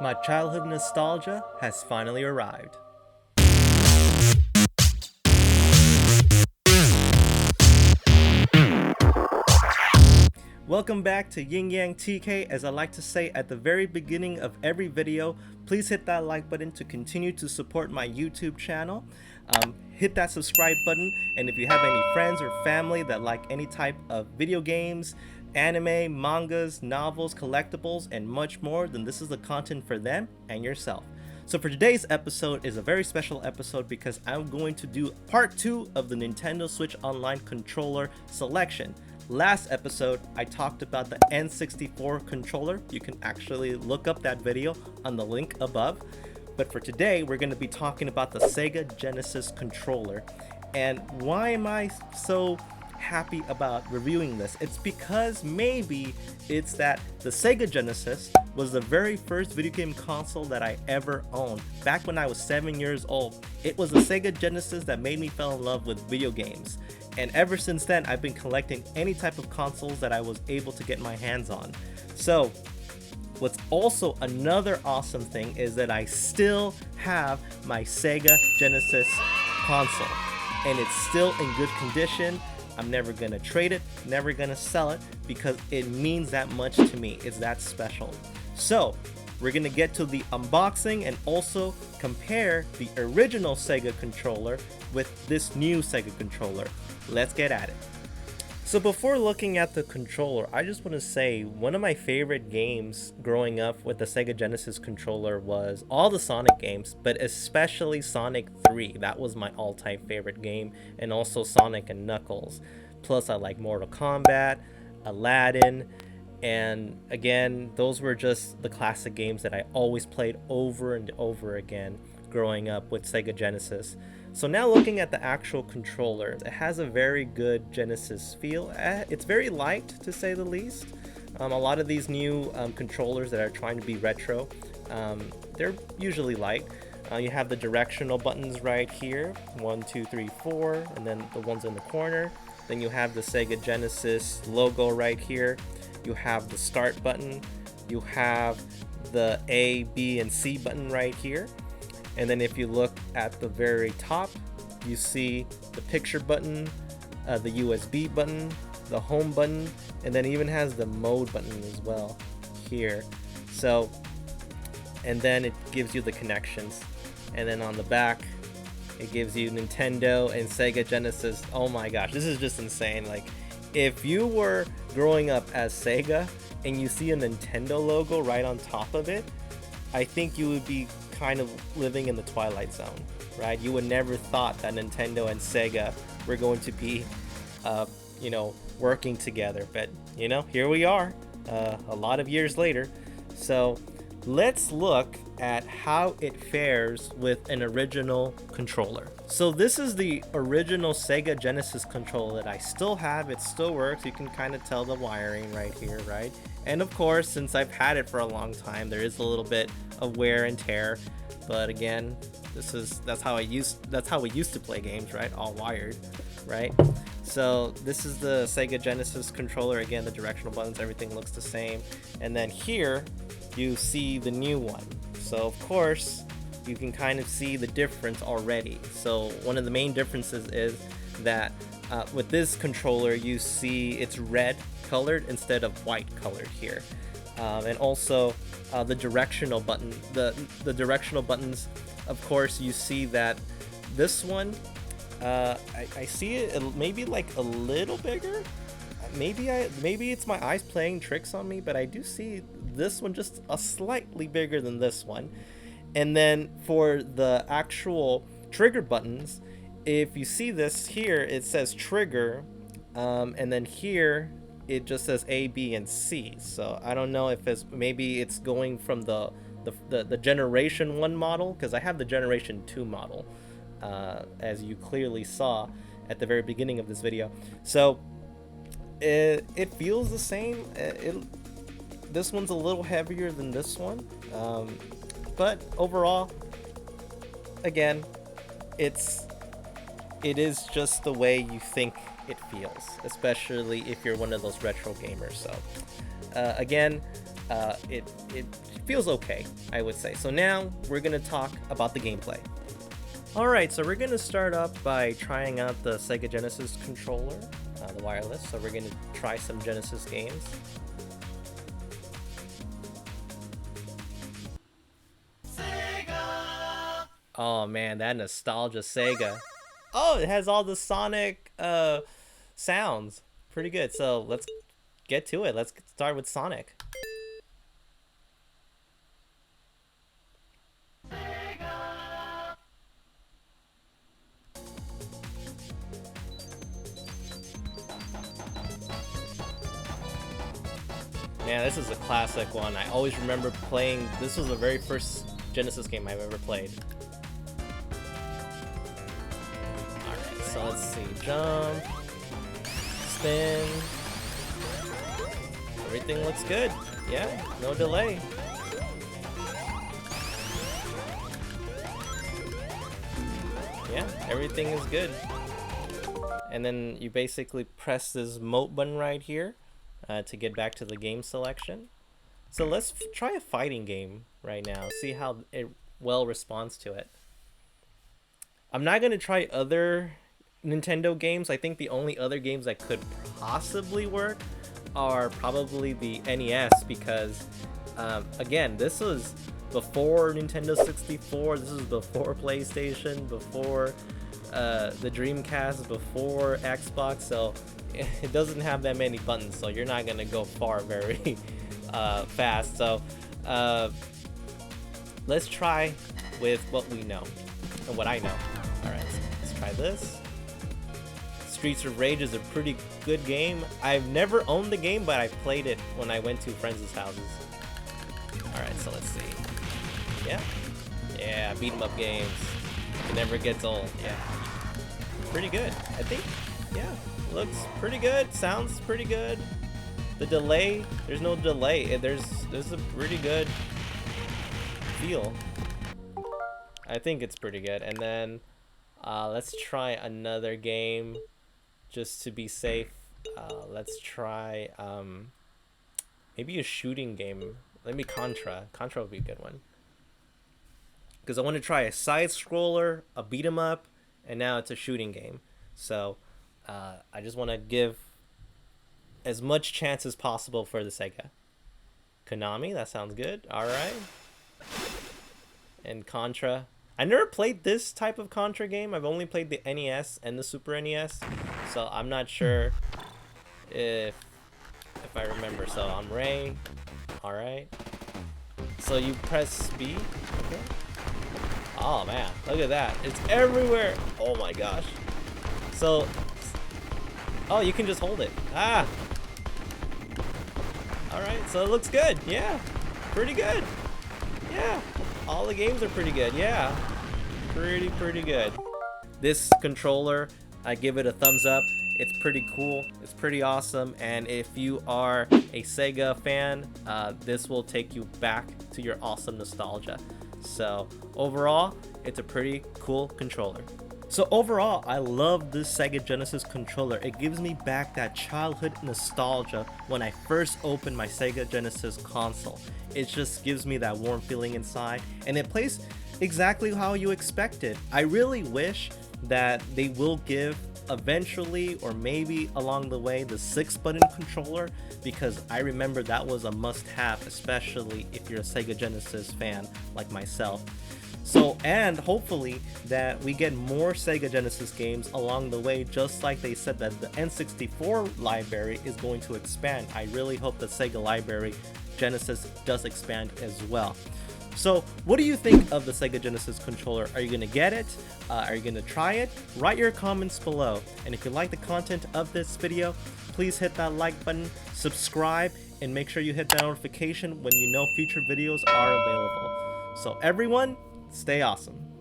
My childhood nostalgia has finally arrived. Welcome back to YinYangTK. As I like to say at the very beginning of every video, please hit that like button to continue to support my YouTube channel. Hit that subscribe button, and if you have any friends or family that like any type of video games, anime, mangas, novels, collectibles, and much more, then this is the content for them and yourself. So for today's episode is a very special episode because I'm going to do part 2 of the Nintendo Switch Online Controller selection. Last episode, I talked about the N64 controller. You can actually look up that video on the link above. But for today, we're going to be talking about the SEGA Genesis controller. And why am I so happy about reviewing this? It's because maybe it's that the SEGA Genesis was the very first video game console that I ever owned. Back when I was 7 years old, it was the SEGA Genesis that made me fall in love with video games. And ever since then, I've been collecting any type of consoles that I was able to get my hands on. So what's also another awesome thing is that I still have my SEGA Genesis console, and it's still in good condition. I'm never gonna trade it, never gonna sell it, because it means that much to me. It's that special. So we're gonna get to the unboxing and also compare the original SEGA controller with this new SEGA controller. Let's get at it. So before looking at the controller, I just want to say one of my favorite games growing up with the SEGA Genesis controller was all the Sonic games, but especially Sonic 3. That was my all-time favorite game, and also Sonic and Knuckles. Plus I like Mortal Kombat, Aladdin, and again, those were just the classic games that I always played over and over again growing up with SEGA Genesis. So now looking at the actual controller, it has a very good Genesis feel. It's very light, to say the least. A lot of these new controllers that are trying to be retro, they're usually light. You have the directional buttons right here, 1, 2, 3, 4, and then the ones in the corner. Then you have the SEGA Genesis logo right here. You have the start button. You have the A, B, and C button right here. And then if you look at the very top, you see the picture button, the USB button, the home button, and then it even has the mode button as well here. So, and then it gives you the connections. And then on the back, it gives you Nintendo and SEGA Genesis. Oh my gosh, this is just insane. Like, if you were growing up as Sega and you see a Nintendo logo right on top of it, I think you would be kind of living in the Twilight Zone, right? You would never thought that Nintendo and Sega were going to be, working together. But, here we are, a lot of years later. So let's look at how it fares with an original controller. So this is the original SEGA Genesis controller that I still have. It still works. You can kind of tell the wiring right here, right? And of course, since I've had it for a long time, there is a little bit of wear and tear. But again, that's how we used to play games, right? All wired, right? So this is the SEGA Genesis controller. Again, the directional buttons, everything looks the same. And then here you see the new one. So of course, you can kind of see the difference already. So one of the main differences is that with this controller, you see it's red colored instead of white colored here. And also the directional button, the directional buttons, of course, you see that this one, I see it maybe like a little bigger. Maybe it's my eyes playing tricks on me, but I do see this one just a slightly bigger than this one. And then for the actual trigger buttons, if you see this here, it says trigger, and then here it just says A, B, and C. So I don't know if maybe it's going from the Generation 1 model, because I have the Generation 2 model, as you clearly saw at the very beginning of this video. So it feels the same. This one's a little heavier than this one, but overall, again, it is just the way you think it feels, especially if you're one of those retro gamers. So again, it feels okay, I would say. So now we're gonna talk about the gameplay. Alright, so we're gonna start up by trying out the Sega Genesis controller, the wireless. So we're gonna try some Genesis games. Sega! Oh man, that nostalgia Sega. Oh, it has all the Sonic sounds. Pretty good. So let's get to it. Let's start with Sonic. Man, this is a classic one. I always remember playing. This was the very first Genesis game I've ever played. Alright, so let's see. Jump. Spin. Everything looks good. Yeah, no delay. Yeah, everything is good. And then you basically press this mote button right here to get back to the game selection. So let's try a fighting game right now. See how it well responds to it. I'm not going to try other Nintendo games. I think the only other games that could possibly work are probably the NES because, again, this was before Nintendo 64. This is before PlayStation, before the Dreamcast, before Xbox. So it doesn't have that many buttons, so you're not gonna go far very fast. So let's try with what we know and what I know. All right, so let's try this. Streets of Rage is a pretty good game. I've never owned the game, but I played it when I went to friends' houses. All right, so let's see. Yeah, beat 'em up games. It never gets old. Yeah, pretty good. I think. Yeah. Looks pretty good, sounds pretty good. The delay, there's no delay. There's a pretty good feel. I think it's pretty good. And then let's try another game just to be safe. Let's try maybe a shooting game. Maybe Contra. Contra would be a good one. Because I want to try a side scroller, a beat 'em up, and now it's a shooting game. So I just want to give as much chance as possible for the Sega. Konami, that sounds good. Alright. And Contra. I never played this type of Contra game. I've only played the NES and the Super NES. So I'm not sure if I remember. So I'm Ray. Alright. So you press B. Okay. Oh man, look at that. It's everywhere. Oh my gosh. So oh, you can just hold it. Ah! Alright, so it looks good. Yeah. Pretty good. Yeah. All the games are pretty good. Yeah. Pretty good. This controller, I give it a thumbs up. It's pretty cool. It's pretty awesome. And if you are a Sega fan, this will take you back to your awesome nostalgia. So overall, it's a pretty cool controller. So overall, I love this Sega Genesis controller. It gives me back that childhood nostalgia when I first opened my Sega Genesis console. It just gives me that warm feeling inside, and it plays exactly how you expect it. I really wish that they will give eventually, or maybe along the way, the 6-button controller, because I remember that was a must-have, especially if you're a Sega Genesis fan like myself. So, and hopefully that we get more Sega Genesis games along the way, just like they said that the N64 library is going to expand. I really hope the Sega library Genesis does expand as well. So what do you think of the Sega Genesis controller? Are you going to get it? Are you going to try it? Write your comments below. And if you like the content of this video, please hit that like button, subscribe, and make sure you hit that notification when you know future videos are available. So everyone, stay awesome.